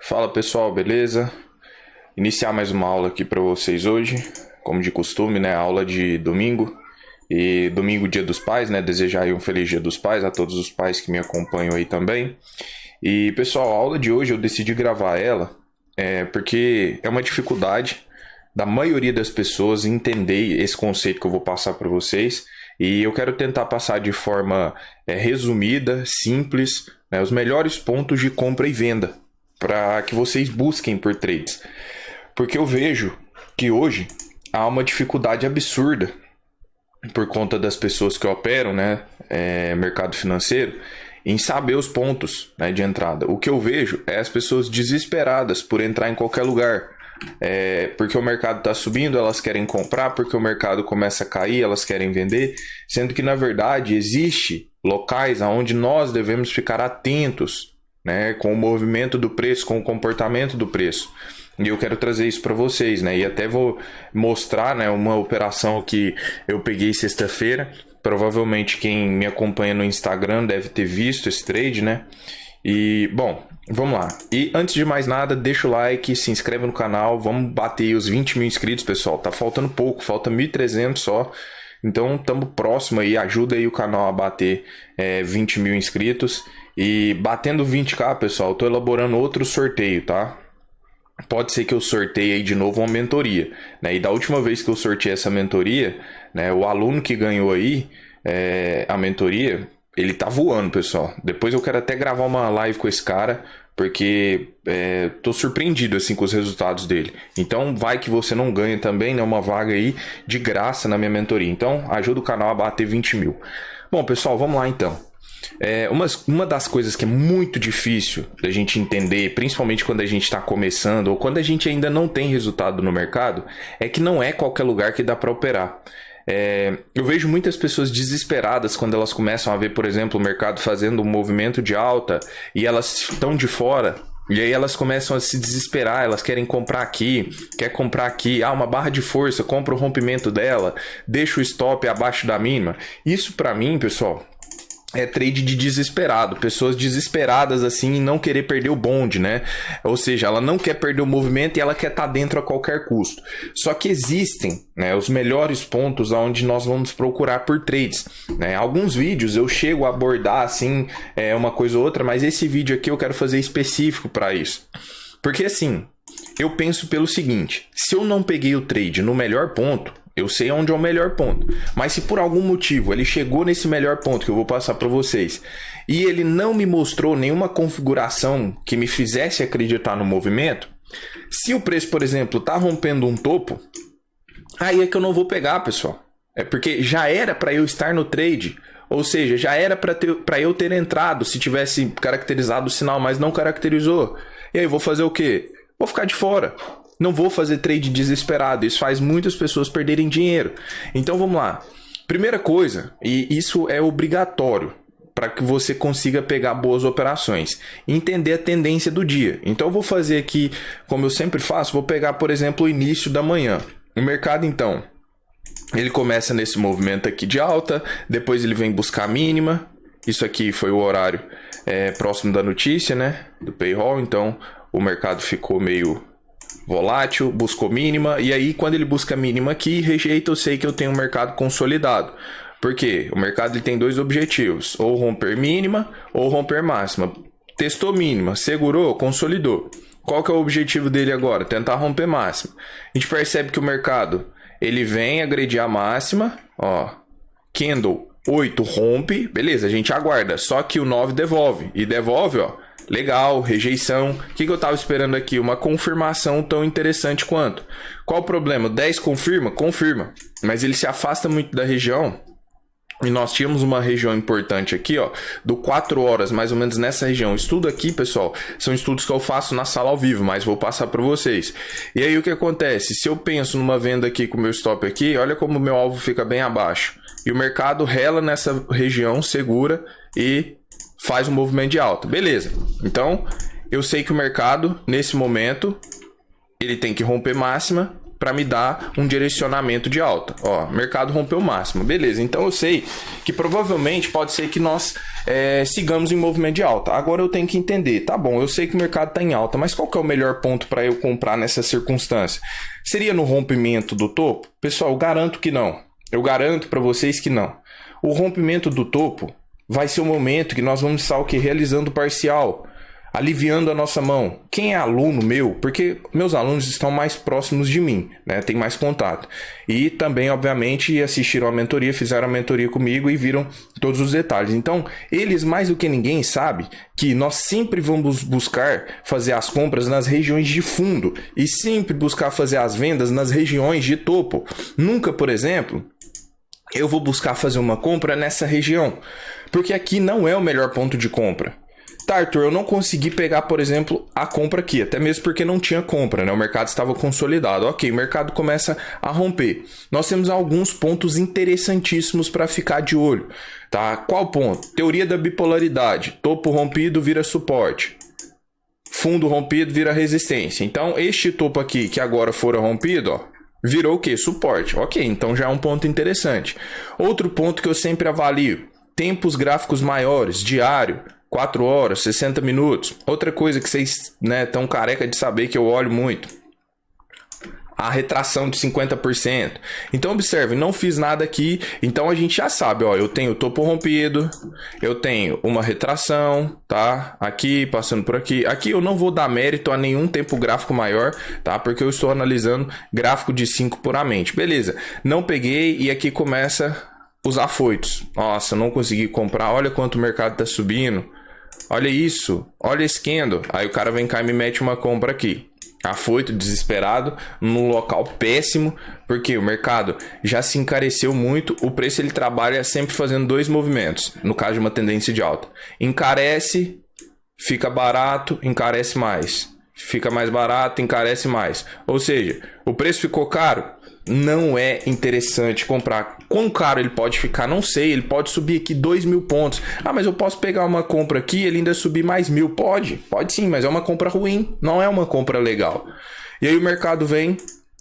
Fala pessoal, beleza? Iniciar mais uma aula aqui para vocês hoje, como de costume, né? Aula de domingo e domingo, Dia dos Pais, né? Desejar aí um feliz Dia dos Pais a todos os pais que me acompanham aí também. E pessoal, a aula de hoje eu decidi gravar ela porque é uma dificuldade da maioria das pessoas entender esse conceito que eu vou passar para vocês. E eu quero tentar passar de forma resumida, simples, né, os melhores pontos de compra e venda para que vocês busquem por trades. Porque eu vejo que hoje há uma dificuldade absurda por conta das pessoas que operam, né, mercado financeiro, em saber os pontos, né, de entrada. O que eu vejo é as pessoas desesperadas por entrar em qualquer lugar. Porque o mercado está subindo, elas querem comprar, porque o mercado começa a cair, elas querem vender, sendo que na verdade existe locais onde nós devemos ficar atentos, né, com o movimento do preço, com o comportamento do preço. E eu quero trazer isso para vocês, né? E até vou mostrar, né, uma operação que eu peguei sexta-feira. Provavelmente quem me acompanha no Instagram deve ter visto esse trade, né? E, bom, vamos lá. E antes de mais nada, deixa o like, se inscreve no canal. Vamos bater os 20 mil inscritos, pessoal. Tá faltando pouco, falta 1.300 só. Então, estamos próximo aí. Ajuda aí o canal a bater 20 mil inscritos. E batendo 20k, pessoal, eu tô elaborando outro sorteio, tá? Pode ser que eu sorteie aí de novo uma mentoria, né? E da última vez que eu sorteei essa mentoria, né, o aluno que ganhou aí a mentoria, ele tá voando, pessoal. Depois eu quero até gravar uma live com esse cara, porque tô surpreendido assim com os resultados dele. Então vai que você não ganha também, né, uma vaga aí de graça na minha mentoria. Então ajuda o canal a bater 20 mil. Bom, pessoal, vamos lá então. Uma das coisas que é muito difícil da gente entender, principalmente quando a gente está começando ou quando a gente ainda não tem resultado no mercado, é que não é qualquer lugar que dá para operar. Eu vejo muitas pessoas desesperadas quando elas começam a ver, por exemplo, o mercado fazendo um movimento de alta e elas estão de fora. E aí elas começam a se desesperar, elas querem comprar aqui, quer comprar aqui, uma barra de força, compra o rompimento dela, deixa o stop abaixo da mínima. Isso para mim, pessoal, é trade de desesperado, pessoas desesperadas assim em não querer perder o bonde, né? Ou seja, ela não quer perder o movimento e ela quer estar dentro a qualquer custo. Só que existem, né, os melhores pontos onde nós vamos procurar por trades, né? Alguns vídeos eu chego a abordar assim uma coisa ou outra, mas esse vídeo aqui eu quero fazer específico para isso. Porque assim, eu penso pelo seguinte, se eu não peguei o trade no melhor ponto, eu sei onde é o melhor ponto, mas se por algum motivo ele chegou nesse melhor ponto que eu vou passar para vocês e ele não me mostrou nenhuma configuração que me fizesse acreditar no movimento, se o preço, por exemplo, está rompendo um topo, aí é que eu não vou pegar, pessoal. É porque já era para eu estar no trade, ou seja, já era para eu ter entrado se tivesse caracterizado o sinal, mas não caracterizou. E aí eu vou fazer o quê? Vou ficar de fora. Não vou fazer trade desesperado, isso faz muitas pessoas perderem dinheiro. Então vamos lá. Primeira coisa, e isso é obrigatório para que você consiga pegar boas operações, entender a tendência do dia. Então eu vou fazer aqui, como eu sempre faço, vou pegar, por exemplo, o início da manhã. O mercado então, ele começa nesse movimento aqui de alta, depois ele vem buscar a mínima. Isso aqui foi o horário próximo da notícia, né, do payroll, então o mercado ficou meio volátil, buscou mínima, e aí quando ele busca mínima aqui, rejeita, eu sei que eu tenho um mercado consolidado. Por quê? O mercado ele tem dois objetivos, ou romper mínima ou romper máxima. Testou mínima, segurou, consolidou. Qual que é o objetivo dele agora? Tentar romper máxima. A gente percebe que o mercado ele vem agredir a máxima, ó, candle 8 rompe, beleza, a gente aguarda, só que o 9 devolve, e devolve, ó, legal, rejeição. O que eu estava esperando aqui? Uma confirmação tão interessante quanto. Qual o problema? 10 confirma? Confirma. Mas ele se afasta muito da região. E nós tínhamos uma região importante aqui, ó, do 4 horas, mais ou menos nessa região. Estudo aqui, pessoal, são estudos que eu faço na sala ao vivo, mas vou passar para vocês. E aí o que acontece? Se eu penso numa venda aqui com o meu stop aqui, olha como o meu alvo fica bem abaixo. E o mercado rela nessa região, segura e faz um movimento de alta. Beleza. Então, eu sei que o mercado, nesse momento, ele tem que romper máxima para me dar um direcionamento de alta. Ó, mercado rompeu máximo, beleza. Então eu sei que provavelmente pode ser que nós sigamos em movimento de alta. Agora eu tenho que entender, tá bom, eu sei que o mercado está em alta, mas qual que é o melhor ponto para eu comprar nessa circunstância? Seria no rompimento do topo? Pessoal, eu garanto que não. Eu garanto para vocês que não. O rompimento do topo vai ser o momento que nós vamos estar o quê? Realizando parcial, aliviando a nossa mão. Quem é aluno meu, porque meus alunos estão mais próximos de mim, né? Tem mais contato. E também, obviamente, assistiram a mentoria, fizeram a mentoria comigo e viram todos os detalhes. Então, eles mais do que ninguém sabem que nós sempre vamos buscar fazer as compras nas regiões de fundo e sempre buscar fazer as vendas nas regiões de topo. Nunca, por exemplo, eu vou buscar fazer uma compra nessa região, porque aqui não é o melhor ponto de compra. Tá, Arthur, eu não consegui pegar, por exemplo, a compra aqui, até mesmo porque não tinha compra, né? O mercado estava consolidado. Ok, o mercado começa a romper. Nós temos alguns pontos interessantíssimos para ficar de olho, tá? Qual ponto? Teoria da bipolaridade. Topo rompido vira suporte. Fundo rompido vira resistência. Então, este topo aqui, que agora fora rompido, ó, virou o quê? Suporte. Ok, então já é um ponto interessante. Outro ponto que eu sempre avalio. Tempos gráficos maiores, diário. 4 horas, 60 minutos. Outra coisa que vocês estão careca de saber que eu olho muito. A retração de 50%. Então observe, não fiz nada aqui. Então a gente já sabe, ó, eu tenho topo rompido. Eu tenho uma retração, tá? Aqui, passando por aqui. Aqui eu não vou dar mérito a nenhum tempo gráfico maior, tá? Porque eu estou analisando gráfico de 5 puramente. Beleza, não peguei e aqui começa os afoitos. Nossa, não consegui comprar. Olha quanto o mercado tá subindo. Olha isso, olha esse candle. Aí o cara vem cá e me mete uma compra aqui. Afoito, desesperado, num local péssimo, porque o mercado já se encareceu muito. O preço ele trabalha sempre fazendo dois movimentos, no caso de uma tendência de alta. Encarece, fica barato, encarece mais. Fica mais barato, encarece mais. Ou seja, o preço ficou caro? Não é interessante comprar. Quão caro ele pode ficar? Não sei. Ele pode subir aqui 2.000 pontos. Ah, mas eu posso pegar uma compra aqui e ele ainda subir mais 1.000? Pode. Pode sim, mas é uma compra ruim. Não é uma compra legal. E aí o mercado vem,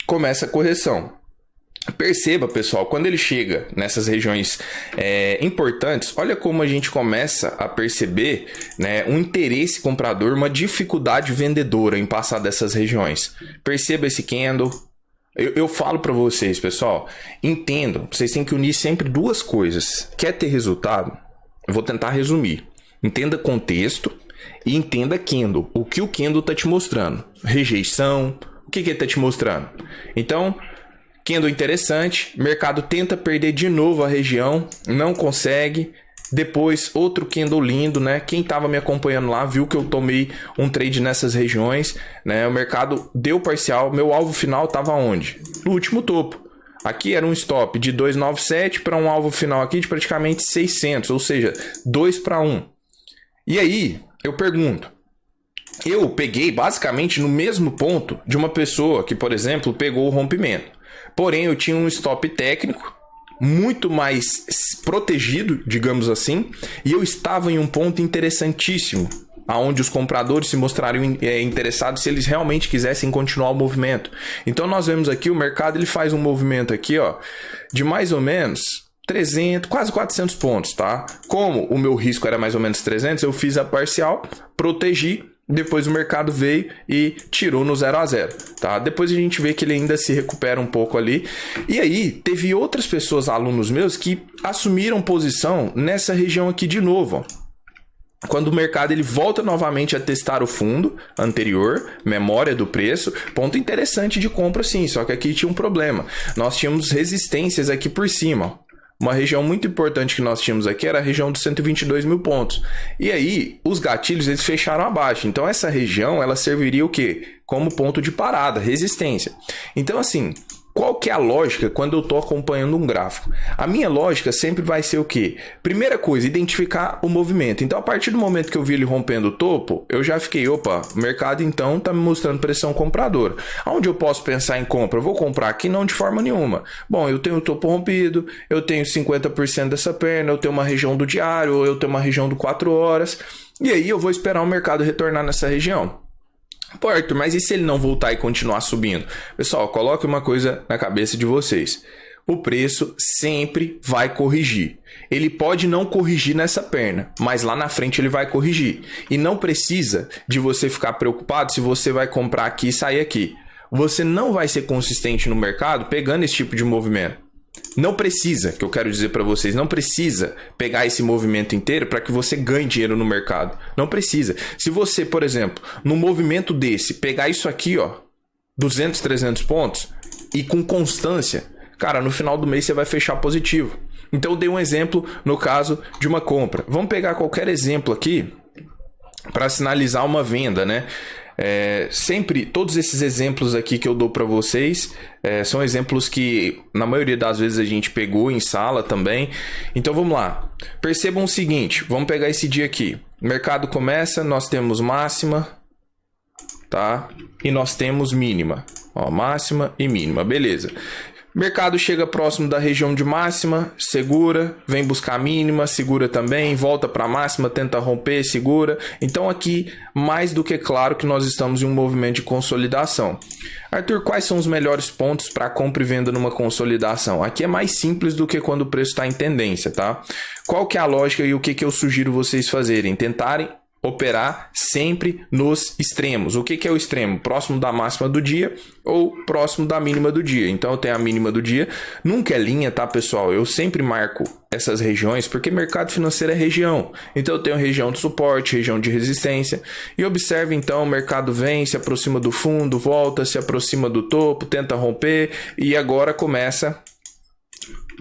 começa a correção. Perceba, pessoal, quando ele chega nessas regiões importantes, olha como a gente começa a perceber, né, um interesse comprador, uma dificuldade vendedora em passar dessas regiões. Perceba esse candle. Eu falo para vocês, pessoal, entendam, vocês têm que unir sempre duas coisas. Quer ter resultado? Eu vou tentar resumir. Entenda contexto e entenda candle. O que o candle está te mostrando? Rejeição, o que ele está te mostrando? Então, candle interessante, mercado tenta perder de novo a região, não consegue. Depois, outro candle lindo, né? Quem estava me acompanhando lá viu que eu tomei um trade nessas regiões, né? O mercado deu parcial, meu alvo final estava onde? No último topo. Aqui era um stop de 297 para um alvo final aqui de praticamente 600, ou seja, 2 para 1. E aí, eu pergunto, eu peguei basicamente no mesmo ponto de uma pessoa que, por exemplo, pegou o rompimento. Porém, eu tinha um stop técnico muito mais protegido, digamos assim, e eu estava em um ponto interessantíssimo, aonde os compradores se mostrariam interessados se eles realmente quisessem continuar o movimento. Então nós vemos aqui o mercado, ele faz um movimento aqui, ó, de mais ou menos 300, quase 400 pontos, tá? Como o meu risco era mais ou menos 300, eu fiz a parcial, protegi. Depois o mercado veio e tirou no 0 a 0, tá? Depois a gente vê que ele ainda se recupera um pouco ali. E aí, teve outras pessoas, alunos meus, que assumiram posição nessa região aqui de novo, ó. Quando o mercado ele volta novamente a testar o fundo anterior, memória do preço, ponto interessante de compra sim, só que aqui tinha um problema. Nós tínhamos resistências aqui por cima, ó. Uma região muito importante que nós tínhamos aqui era a região dos 122.000 pontos. E aí, os gatilhos eles fecharam abaixo. Então, essa região ela serviria o quê? Como ponto de parada, resistência. Então, assim, qual que é a lógica quando eu estou acompanhando um gráfico? A minha lógica sempre vai ser o quê? Primeira coisa, identificar o movimento. Então, a partir do momento que eu vi ele rompendo o topo, eu já fiquei, opa, o mercado então está me mostrando pressão compradora. Aonde eu posso pensar em compra? Eu vou comprar aqui? Não de forma nenhuma. Bom, eu tenho o topo rompido, eu tenho 50% dessa perna, eu tenho uma região do diário, ou eu tenho uma região do 4 horas, e aí eu vou esperar o mercado retornar nessa região. Pô, Arthur, mas e se ele não voltar e continuar subindo? Pessoal, coloque uma coisa na cabeça de vocês. O preço sempre vai corrigir. Ele pode não corrigir nessa perna, mas lá na frente ele vai corrigir. E não precisa de você ficar preocupado se você vai comprar aqui e sair aqui. Você não vai ser consistente no mercado pegando esse tipo de movimento. Não precisa, que eu quero dizer para vocês, não precisa pegar esse movimento inteiro para que você ganhe dinheiro no mercado. Não precisa. Se você, por exemplo, num movimento desse, pegar isso aqui, ó, 200, 300 pontos e com constância, cara, no final do mês você vai fechar positivo. Então eu dei um exemplo no caso de uma compra. Vamos pegar qualquer exemplo aqui para sinalizar uma venda, né? Sempre, todos esses exemplos aqui que eu dou para vocês são exemplos que na maioria das vezes a gente pegou em sala também. Então vamos lá. Percebam o seguinte, vamos pegar esse dia aqui. O mercado começa, nós temos máxima, tá? E nós temos mínima. Ó, máxima e mínima, beleza. Mercado chega próximo da região de máxima, segura, vem buscar a mínima, segura também, volta para a máxima, tenta romper, segura. Então aqui, mais do que claro que nós estamos em um movimento de consolidação. Arthur, quais são os melhores pontos para compra e venda numa consolidação? Aqui é mais simples do que quando o preço está em tendência, tá? Qual que é a lógica e o que eu sugiro vocês fazerem? Tentarem operar sempre nos extremos. O que é o extremo? Próximo da máxima do dia ou próximo da mínima do dia. Então eu tenho a mínima do dia. Nunca é linha, tá, pessoal? Eu sempre marco essas regiões porque mercado financeiro é região. Então eu tenho região de suporte, região de resistência. E observe então, o mercado vem, se aproxima do fundo, volta, se aproxima do topo, tenta romper e agora começa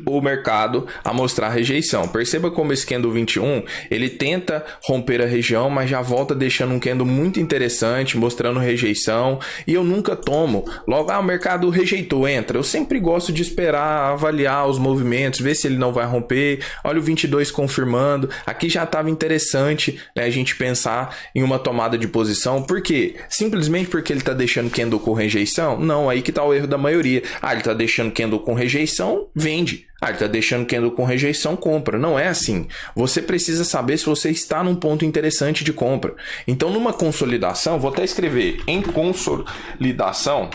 o mercado a mostrar rejeição. Perceba como esse candle 21, ele tenta romper a região, mas já volta deixando um candle muito interessante, mostrando rejeição, e eu nunca tomo logo, o mercado rejeitou, entra. Eu sempre gosto de esperar, avaliar os movimentos, ver se ele não vai romper. Olha o 22 confirmando, aqui já estava interessante, né, a gente pensar em uma tomada de posição. Por quê? Simplesmente porque ele está deixando candle com rejeição? Não, aí que está o erro da maioria. Ele está deixando candle com rejeição, vende. Ele está deixando candle com rejeição, compra. Não é assim. Você precisa saber se você está num ponto interessante de compra. Então, numa consolidação, vou até escrever em consolidação,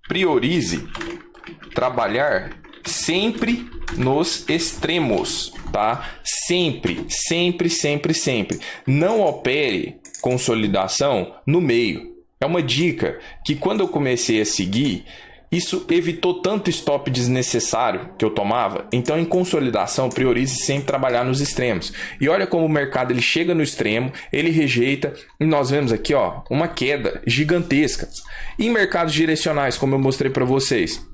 priorize trabalhar sempre nos extremos, tá? Sempre, sempre, sempre, sempre. Não opere consolidação no meio. É uma dica que quando eu comecei a seguir, isso evitou tanto stop desnecessário que eu tomava. Então, em consolidação, priorize sempre trabalhar nos extremos. E olha como o mercado ele chega no extremo, ele rejeita, e nós vemos aqui, ó, uma queda gigantesca. Em mercados direcionais, como eu mostrei para vocês,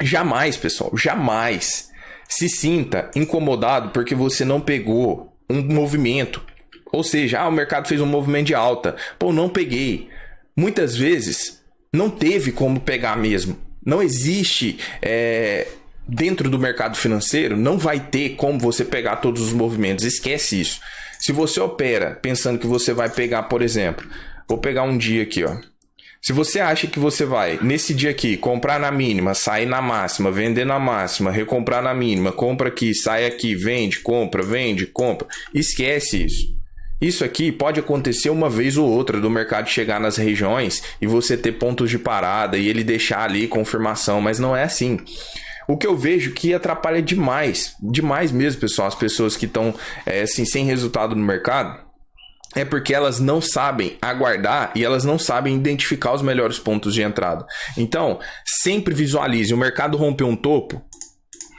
jamais, pessoal, jamais se sinta incomodado porque você não pegou um movimento. Ou seja, o mercado fez um movimento de alta. Pô, não peguei. Muitas vezes não teve como pegar mesmo. Não existe, dentro do mercado financeiro, não vai ter como você pegar todos os movimentos. Esquece isso. Se você opera pensando que você vai pegar, por exemplo, vou pegar um dia aqui, ó. Se você acha que você vai, nesse dia aqui, comprar na mínima, sair na máxima, vender na máxima, recomprar na mínima, compra aqui, sai aqui, vende, compra, esquece isso. Isso aqui pode acontecer uma vez ou outra do mercado chegar nas regiões e você ter pontos de parada e ele deixar ali confirmação, mas não é assim. O que eu vejo que atrapalha demais mesmo, pessoal, as pessoas que estão assim, sem resultado no mercado, é porque elas não sabem aguardar e elas não sabem identificar os melhores pontos de entrada. Então, sempre visualize, o mercado rompeu um topo,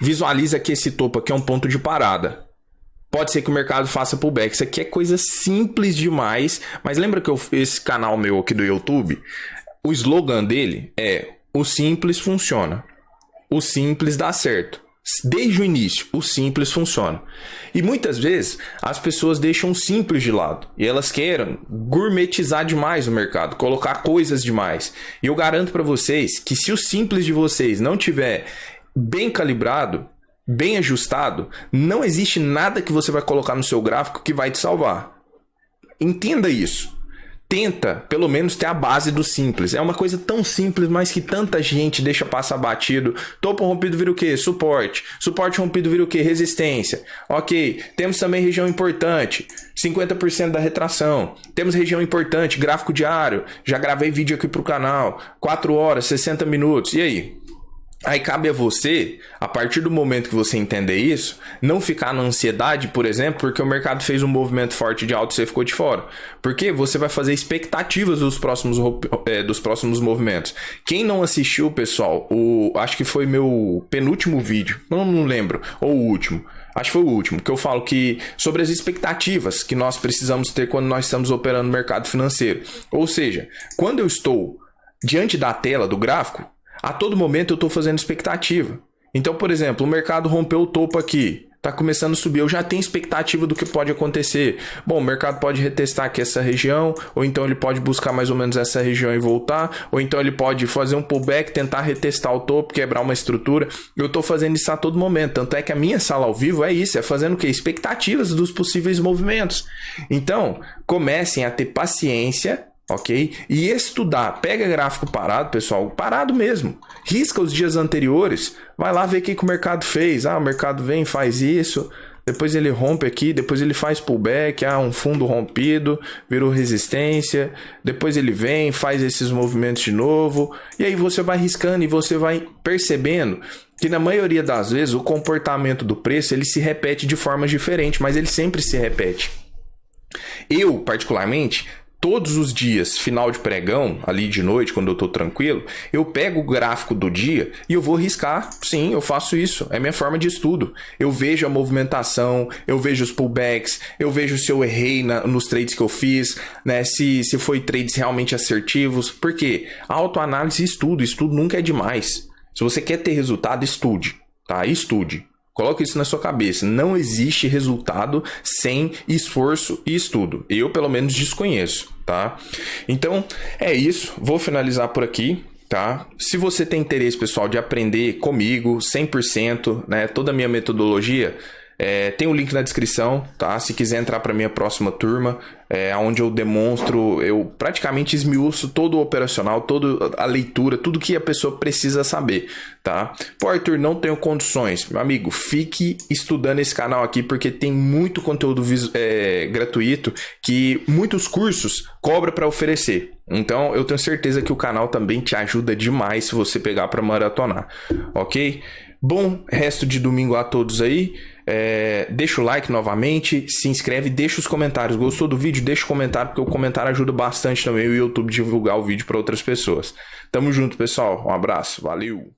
visualiza que esse topo aqui é um ponto de parada. Pode ser que o mercado faça pullback. Isso aqui é coisa simples demais. Mas lembra que esse canal meu aqui do YouTube, o slogan dele é: o simples funciona. O simples dá certo. Desde o início, o simples funciona. E muitas vezes as pessoas deixam o simples de lado. E elas querem gourmetizar demais o mercado, colocar coisas demais. E eu garanto para vocês que se o simples de vocês não tiver bem calibrado, bem ajustado, não existe nada que você vai colocar no seu gráfico que vai te salvar. Entenda isso. tenta, pelo menos, ter a base do simples. É uma coisa tão simples, mas que tanta gente deixa passar batido. Topo rompido vira o quê? Suporte. Suporte rompido vira o quê? Resistência. Ok. Temos também região importante. 50% da retração. Temos região importante, gráfico diário. Já gravei vídeo aqui pro canal. 4 horas, 60 minutos. E aí? Aí cabe a você, a partir do momento que você entender isso, não ficar na ansiedade, por exemplo, porque o mercado fez um movimento forte de alta e você ficou de fora. Porque você vai fazer expectativas dos próximos movimentos. Quem não assistiu, pessoal, acho que foi meu penúltimo vídeo, não lembro, ou o último. Acho que foi o último, que eu falo que sobre as expectativas que nós precisamos ter quando nós estamos operando no mercado financeiro. Ou seja, quando eu estou diante da tela do gráfico, a todo momento eu estou fazendo expectativa. Então, por exemplo, o mercado rompeu o topo aqui, está começando a subir, eu já tenho expectativa do que pode acontecer. Bom, o mercado pode retestar aqui essa região, ou então ele pode buscar mais ou menos essa região e voltar, ou então ele pode fazer um pullback, tentar retestar o topo, quebrar uma estrutura. Eu estou fazendo isso a todo momento, tanto é que a minha sala ao vivo é isso, é fazendo o quê? Expectativas dos possíveis movimentos. Então, comecem a ter paciência, ok? E estudar. Pega gráfico parado, pessoal, parado mesmo. Risca os dias anteriores. Vai lá ver o que o mercado fez. O mercado vem, faz isso. Depois ele rompe aqui. Depois ele faz pullback. Um fundo rompido. Virou resistência. Depois ele vem, faz esses movimentos de novo. E aí você vai riscando e você vai percebendo que na maioria das vezes o comportamento do preço ele se repete de formas diferentes. Mas ele sempre se repete. Eu, particularmente, todos os dias, final de pregão, ali de noite, quando eu tô tranquilo, eu pego o gráfico do dia e eu vou riscar. Sim, eu faço isso. É minha forma de estudo. Eu vejo a movimentação, eu vejo os pullbacks, eu vejo se eu errei nos trades que eu fiz, né? Se foi trades realmente assertivos. Por quê? Autoanálise e estudo. Estudo nunca é demais. Se você quer ter resultado, estude, tá? Estude. Coloque isso na sua cabeça. Não existe resultado sem esforço e estudo. Eu, pelo menos, desconheço, tá? Então, é isso. Vou finalizar por aqui, tá? Se você tem interesse, pessoal, de aprender comigo 100%, né? Toda a minha metodologia, tem o link na descrição, tá? Se quiser entrar para minha próxima turma, onde eu demonstro, eu praticamente esmiuço todo o operacional, toda a leitura, tudo que a pessoa precisa saber, tá? Pô, Arthur, não tenho condições. Meu amigo, fique estudando esse canal aqui, porque tem muito conteúdo gratuito que muitos cursos cobram para oferecer. Então, eu tenho certeza que o canal também te ajuda demais se você pegar para maratonar, ok? Bom resto de domingo a todos aí. Deixa o like novamente, se inscreve, deixa os comentários. Gostou do vídeo? Deixa o comentário, porque o comentário ajuda bastante também o YouTube divulgar o vídeo para outras pessoas. Tamo junto, pessoal. Um abraço. Valeu!